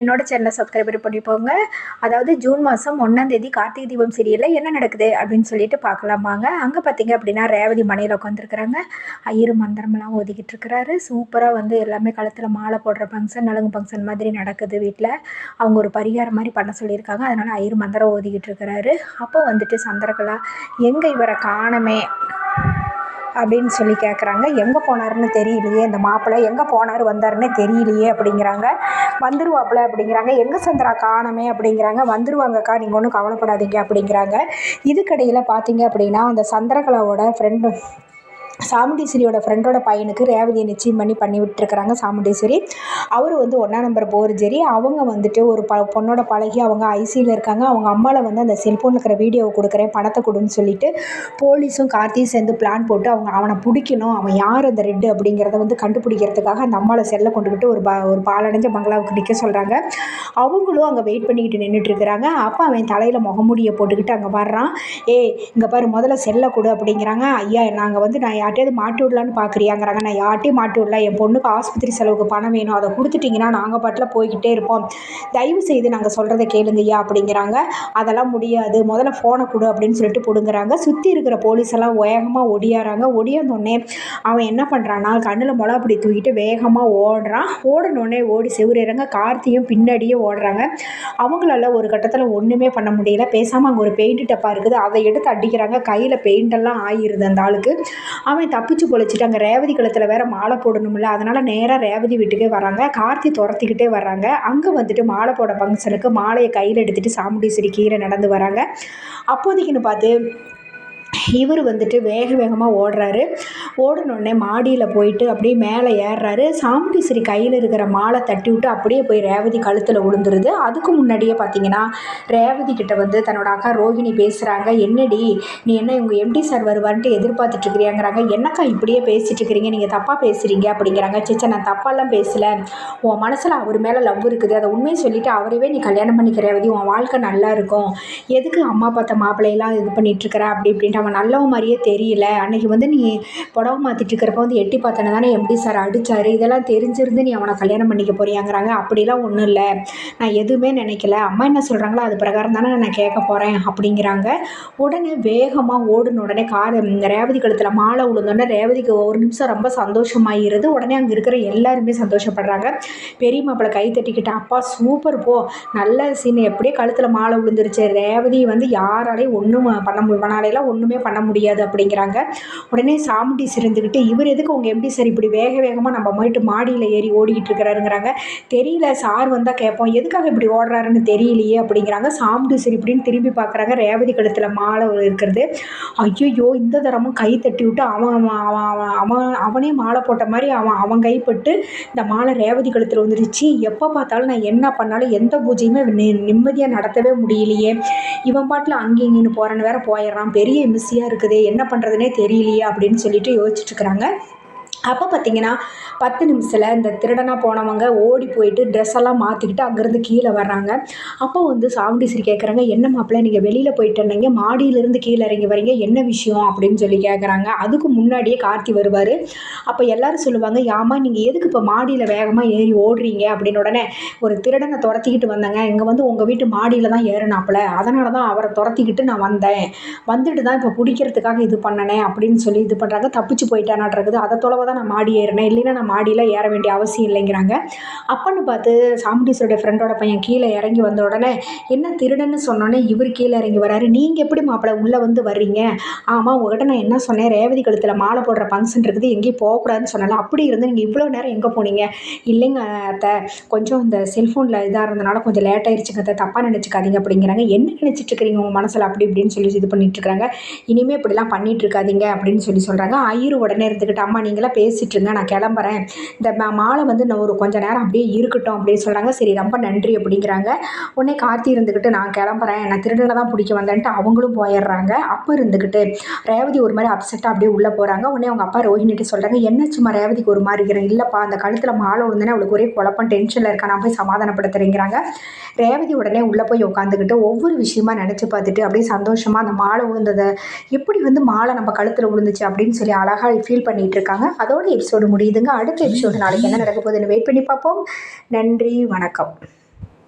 என்னோட சேனலை சப்ஸ்கிரைபர் பண்ணிப்போங்க. அதாவது ஜூன் மாதம் 1ஆம் தேதி கார்த்திகை தீபம் சீரியலில் என்ன நடக்குது அப்படின்னு சொல்லிட்டு பார்க்கலாமாங்க. அங்கே பார்த்தீங்க அப்படின்னா ரேவதி மனையில் உட்காந்துருக்குறாங்க. ஐயரு மந்திரமெல்லாம் ஓதிக்கிட்டு இருக்கிறாரு. சூப்பராக வந்து எல்லாமே கழுத்தில் மாலை போடுற ஃபங்க்ஷன், நலங்கு ஃபங்க்ஷன் மாதிரி நடக்குது வீட்டில். அவங்க ஒரு பரிகாரம் மாதிரி பண்ண சொல்லியிருக்காங்க. அதனால் ஐயரு மந்திரம் ஓதிக்கிட்டு இருக்கிறாரு. அப்போ வந்துட்டு சந்திரகலா எங்கே இவரை காணமே அப்படின்னு சொல்லி கேட்குறாங்க. எங்கே போனாருன்னு தெரியலையே, இந்த மாப்பிள்ளை எங்கே போனார் வந்தாருன்னே தெரியலையே அப்படிங்கிறாங்க. வந்துருவாப்பில் அப்படிங்கிறாங்க. எங்கே சந்திரா காணமே அப்படிங்கிறாங்க. வந்துருவாங்கக்கா, நீங்கள் ஒன்றும் கவலைப்படாதீங்க அப்படிங்கிறாங்க. இதுக்கடையில் பார்த்தீங்க அப்படின்னா அந்த சந்திரகலாவோட ஃப்ரெண்டு சாமுண்டீஸ்வரியோட ஃப்ரெண்டோட பையனுக்கு ரேவதியை நிச்சயம் பண்ணி விட்டுருக்குறாங்க சாமுண்டீஸ்வரி. அவர் வந்து 1ஆம் நம்பர் போர்ஜரி. அவங்க வந்துட்டு ஒரு பொண்ணோட பழகி அவங்க ஐசியில் இருக்காங்க. அவங்க அம்மாவில் வந்து அந்த செல்ஃபோனில் இருக்கிற வீடியோவை கொடுக்குறேன், பணத்தை கொடுன்னு சொல்லிட்டு போலீஸும் கார்த்தியும் சேர்ந்து பிளான் போட்டு அவனை பிடிக்கணும், அவன் யார் அந்த ரெட்டு அப்படிங்கிறத வந்து கண்டுபிடிக்கிறதுக்காக அந்த அம்மாவை செல்லை கொண்டுக்கிட்டு ஒரு பாலடைஞ்ச பங்களாவுக்கு நிற்க சொல்கிறாங்க. அவங்களும் அங்கே வெயிட் பண்ணிக்கிட்டு நின்றுட்டுருக்குறாங்க. அப்போ அவன் தலையில் முகமூடியை போட்டுக்கிட்டு அங்கே வர்றான். இங்கே பாரு, முதல்ல செல்லை கொடு அப்படிங்கிறாங்க. ஐயா, நாங்கள் வந்து நான் யார்ட்டையாவது மாட்டி விடலான்னு பார்க்குறியாங்கிறாங்க. நான் யார்ட்டையும் மாட்டி விடல, என் பொண்ணுக்கு ஆஸ்பத்திரி செலவுக்கு பணம் வேணும், அதை கொடுத்துட்டிங்கன்னா நாங்கள் பாட்டில் போய்கிட்டே இருப்போம், தயவு செய்து நாங்கள் சொல்கிறத கேளுங்கய்யா அப்படிங்கிறாங்க. அதெல்லாம் முடியாது, முதல்ல ஃபோனை கொடு அப்படின்னு சொல்லிட்டு பிடுங்குறாங்க. சுற்றி இருக்கிற போலீஸ் எல்லாம் வேகமாக ஒடியாறாங்க. ஒடியாந்தோடனே அவன் என்ன பண்ணுறான்னா கண்ணில் மிளகாப்பொடி தூக்கிட்டு வேகமாக ஓடுறான். ஓடனோடனே ஓடி செவுறேறாங்க. கார்த்தியும் பின்னாடியே ஓடுறாங்க. அவங்களால ஒரு கட்டத்தில் ஒன்றுமே பண்ண முடியல. பேசாமல் அங்கே ஒரு பெயிண்ட் டப்பா இருக்குது, அதை எடுத்து அடிக்கிறாங்க. கையில் பெயிண்டெல்லாம் ஆகிருது அந்த ஆளுக்கு. அவன் தப்பிச்சு பொழிச்சிட்டு அங்கே ரேவதி கழுத்தில் வேற மாலை போடணும்ல, அதனால் நேராக ரேவதி வீட்டுக்கே வராங்க. கார்த்தி துரத்திக்கிட்டே வர்றாங்க. அங்கே வந்துட்டு மாலை போட ஃபங்க்ஷனுக்கு மாலையை கையில் எடுத்துகிட்டு சாமுண்டீஸ்வரி கீழே நடந்து வராங்க. அப்போதைக்குன்னு பார்த்து இவர் வந்துட்டு வேகமாக ஓடுறாரு. ஓடினோடனே மாடியில் போயிட்டு அப்படியே மேலே ஏறுறாரு. சாமுண்டீஸ்வரி கையில் இருக்கிற மாலை தட்டி விட்டு அப்படியே போய் ரேவதி கழுத்தில் விழுந்துருது. அதுக்கு முன்னாடியே பார்த்தீங்கன்னா ரேவதி கிட்ட வந்து தன்னோட அக்கா ரோஹிணி பேசுகிறாங்க. என்னடி நீ என்ன இவங்க எம்டி சார் வருவார்ன்ட்டு எதிர்பார்த்துட்ருக்கிறியாங்கிறாங்க. என்னக்கா இப்படியே பேசிகிட்டு இருக்கிறீங்க, நீங்கள் தப்பாக பேசுகிறீங்க அப்படிங்கிறாங்க. சிச்சா, நான் தப்பாலாம் பேசலை, உன் மனசில் அவர் மேலே லவ் இருக்குது, அதை உண்மையை சொல்லிவிட்டு அவரவே நீ கல்யாணம் பண்ணிக்கிற ரேவதி, உன் வாழ்க்கை நல்லா இருக்கும், எதுக்கு அம்மா பார்த்த மாப்பிள்ளையெல்லாம் இது பண்ணிகிட்ருக்கிற அப்படி இப்படின்ட்டு. அவன் நல்லவ மாதிரியே தெரியல, அன்றைக்கி வந்து நீ புடவை மாற்றிட்டு இருக்கிறப்ப வந்து எட்டி பார்த்தன தானே எம்டி சார் அடித்தார், இதெல்லாம் தெரிஞ்சிருந்து நீ அவனை கல்யாணம் பண்ணிக்க போறியாங்கிறாங்க. அப்படிலாம் ஒன்றும் இல்லை, நான் எதுவுமே நினைக்கல, அம்மா என்ன சொல்கிறாங்களோ அது பிரகாரம் தானே நான் கேட்க போகிறேன் அப்படிங்கிறாங்க. உடனே வேகமாக ஓடுன உடனே ரேவதி கழுத்தில் மாலை விழுந்தோடனே ரேவதிக்கு ஒரு நிமிஷம் ரொம்ப சந்தோஷமாகிடுது. உடனே அங்கே இருக்கிற எல்லாருமே சந்தோஷப்படுறாங்க. பெரிய மாப்பிள்ளை கை தட்டிக்கிட்டு, அப்பா சூப்பர் போ, நல்ல சீன், எப்படியே கழுத்தில் மாலை விழுந்துருச்சு, ரேவதி வந்து யாராலையும் ஒன்றும் இவனாலையெல்லாம் ஒன்றுமே பண்ண முடியாது அப்படிங்கிறாங்க. உடனே சாமுண்டீஸ் இருந்துக்கிட்டு, இவர் எதுக்கு உங்கள் எம்டி சார் இப்படி வேகமாக நம்ம போயிட்டு மாடியில் ஏறி ஓடிக்கிட்டு இருக்கிறாருங்கிறாங்க. தெரியல, சார் வந்தால் கேட்போம், எதுக்காக இப்படி ஓடுறாருன்னு தெரியலையே அப்படிங்கிறாங்க. சாமுண்டீஸ் இப்படின்னு திரும்பி பார்க்குறாங்க. ரேவதி கழுத்தில் மாலை இருக்கிறது. ஐயோ, இந்த தரமும் கை தட்டி விட்டு அவனே மாலை போட்ட மாதிரி அவன் கைப்பட்டு இந்த மாலை ரேவதி கழுத்தில் வந்துருச்சு. எப்போ பார்த்தாலும் நான் என்ன பண்ணாலும் எந்த பூஜையுமே நிம்மதியாக நடத்தவே முடியலையே, இவன் பாட்டில் அங்கேயும் இங்கேன்னு போகிறான்னு வேற போயிடுறான், பெரிய மிஸ்ஸியாக இருக்குது, என்ன பண்ணுறதுனே தெரியலையே அப்படின்னு சொல்லிட்டு யோசிச்சுட்ருக்குறாங்க. அப்போ பார்த்தீங்கன்னா 10 நிமிஷத்தில் இந்த திருடனாக போனவங்க ஓடி போயிட்டு ட்ரெஸ் எல்லாம் மாற்றிக்கிட்டு அங்கேருந்து கீழே வர்றாங்க. அப்போ வந்து சாமுண்டீஸ்வரி கேட்குறாங்க, என்ன மாப்பிள்ளை நீங்கள் வெளியில் போயிட்டு மாடியிலேருந்து கீழே இறங்கி வரீங்க, என்ன விஷயம் அப்படின்னு சொல்லி கேட்குறாங்க. அதுக்கு முன்னாடியே கார்த்தி வருவார். அப்போ எல்லோரும் சொல்லுவாங்க, யாமா நீங்கள் எதுக்கு இப்போ மாடியில் வேகமாக ஏறி ஓடுறீங்க அப்படின்னு. உடனே ஒரு திருடனை துரத்திக்கிட்டு வந்தாங்க, இங்கே வந்து உங்கள் வீட்டு மாடியில் தான் ஏறினாப்புல, அதனால தான் அவரை துரத்திக்கிட்டு நான் வந்தேன், வந்துட்டு தான் இப்போ பிடிக்கிறதுக்காக இது பண்ணனேன் அப்படின்னு சொல்லி இது பண்ணுறாங்க. தப்பிச்சு போயிட்டானாட்ருக்குது, அதை தொலைவை நான் மாடி ஏறினேன், இல்லைன்னா நான் மாடியில் ஏற வேண்டிய அவசியம் இல்லைங்கிறாங்க. அப்பன்னு பார்த்து சாமுண்டீஸ்வரோட ஃப்ரெண்டோட பையன் கீழே இறங்கி வந்த உடனே, என்ன திருடன்னு சொன்னோன்னே இவர் கீழே இறங்கி வராரு, நீங்கள் எப்படி மாப்பிள்ளை உள்ளே வந்து வர்றீங்க? ஆமாம், உங்கள்கிட்ட நான் என்ன சொன்னேன், ரேவதி கழுத்தில் மாலை போடுற ஃபங்க்ஷன் இருக்குது, எங்கேயும் போகக்கூடாதுன்னு சொன்னால, அப்படி இருந்து நீங்கள் இவ்வளோ நேரம் எங்கே போனீங்க? இல்லைங்க அத்தை, கொஞ்சம் இந்த செல்ஃபோனில் இதாக இருந்தனால கொஞ்சம் லேட் ஆகிடுச்சுங்க அத்தை, தப்பாக நினச்சிக்காதீங்க அப்படிங்கிறாங்க. என்ன நினச்சிட்டு இருக்கிறீங்க உங்கள் மனசில் அப்படி இப்படின்னு சொல்லி இது பண்ணிட்டுருக்காங்க. இனிமேல் இப்படிலாம் பண்ணிகிட்டு இருக்காதீங்க அப்படின்னு சொல்கிறாங்க. ஐயரு உடனே இருந்துக்கிட்டு, அம்மா நீங்களாம் பேசிட்டுருங்க, நான் கிளம்புறேன், இந்த மாலை வந்து நான் ஒரு கொஞ்சம் நேரம் அப்படியே இருக்கட்டும் அப்படின்னு சொல்கிறாங்க. சரி, ரொம்ப நன்றி அப்படிங்கிறாங்க. உடனே கார்த்தி இருந்துக்கிட்டு, நான் கிளம்புறேன், நான் திருடனை தான் பிடிக்க வந்தேன்ட்டு அவங்களும் போயிடுறாங்க. அப்போ இருந்துக்கிட்டு ரேவதி ஒரு மாதிரி அப்செட்டாக அப்படியே உள்ளே போகிறாங்க. உடனே அவங்க அப்பா ரோஹிணிட்டு சொல்கிறாங்க, என்ன சும்மா ரேவதிக்கு ஒரு மாதிரி இருக்கிறேன், இல்லைப்பா அந்த கழுத்தில் மாலை விழுந்தோன்னே அவளுக்கு ஒரே குழப்பம் டென்ஷனில் இருக்கா, நான் போய் சமாதானப்படுத்துறேங்கிறாங்க. ரேவதி உடனே உள்ளே போய் உட்காந்துக்கிட்டு ஒவ்வொரு விஷயமா நினச்சி பார்த்துட்டு அப்படியே சந்தோஷமாக அந்த மாலை விழுந்ததை, எப்படி வந்து மாலை நம்ம கழுத்தில் விழுந்துச்சு அப்படின்னு சொல்லி அழகாக ஃபீல் பண்ணிகிட்டு இருக்காங்க. அதோட எபிசோடு முடியுதுங்க. அடுத்த எபிசோடு நாளைக்கு என்ன நடக்க போகுதுன்னு வெயிட் பண்ணி பார்ப்போம். நன்றி, வணக்கம்.